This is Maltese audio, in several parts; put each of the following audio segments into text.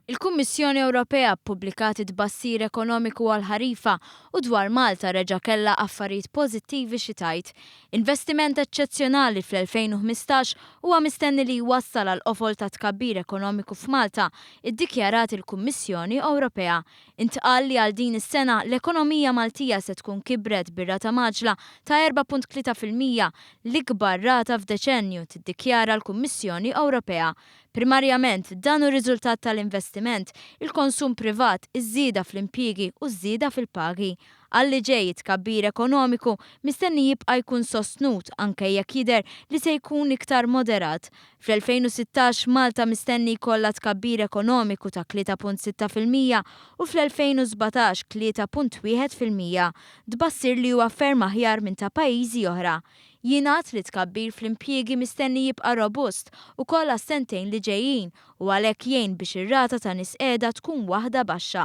Il-Kummissjoni Ewropea ppubblikat tbassir ekonomiku għal-ħarifa u dwar Malta reġa' kellha affarijiet pożittivi xi tajt. Investiment eċċezzjonali fl-2015 huwa mistenni li jwassal għal qofol ta' tkabbir ekonomiku f'Malta, iddikjarat il-Kummissjoni Ewropea. Intqal li għal din is-sena l-ekonomija Maltija se tkun kibret bir-rata maġla ta' 4.3%, l-ikbar rata f'deċenju tiddikjara l-Kummissjoni Ewropea. Primarjament dan hu riżultat tal-investiment, il-konsum privat, iż-żieda fl-impjiegi u żieda fil-pagi. Għalli ġej tkabbir ekonomiku mistenni jibqa' jkun sostnut anke jekk jidher li se jkun iktar moderat. Fl-2016 Malta mistenni jkollha tkabbir ekonomiku ta' 3.6% u fl-2017 3.1%, tbassir li huwa ferm aħjar minn ta' pajjiżi oħra. Jingħad li tkabbir fl-impjiegi mistenni jibqa' robust ukoll għas-sentejn li ġejjin u għalhekk jgħin biex ir-rata ta' nies qiegħda tkun waħda baxxa.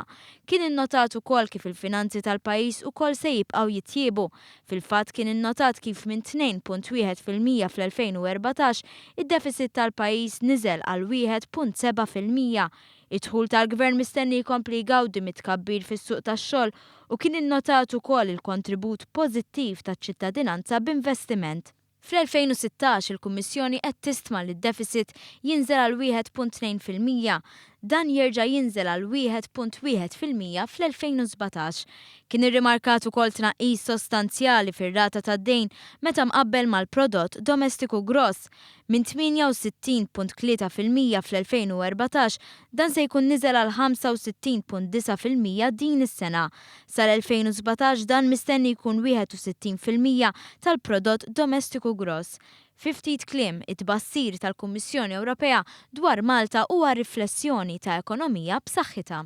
Kien innotat ukoll kif il-finanzi tal-pajjiż ukoll se jibqgħu jittjiebu. Fil-fatt kien innotat kif minn 2.1% fl-2014 id-deficit tal-pajjiż niżel għal 1.7%. Id-dħul tal-Gvern mistenni jkompli jgawdi mit-tkabbir fis-suq tax-xogħol u kien innotat ukoll il-kontribut pożittiv taċ-ċittadinanza b'investiment. Fl-2016 il-Kummissjoni qed tistma' li d-deficit jinżel għal 1.2%, dan jerġa' jinżel għal 1.1% fl-2017. Kien irrimarkat ukoll tnaqqis sostanzjali fir-rata tad-dejn meta mqabbel mal-prodott domestiku gross minn 68.3% fl-2014 dan se jkun niżel għal 65.9% din is-sena. Sal-2017 dan mistenni jkun 61% tal-prodott domestiku gross. Fi ftit kliem it-tbassir tal-Kummissjoni Ewropea dwar Malta huwa riflessjoni ta' ekonomija b'saħħitha.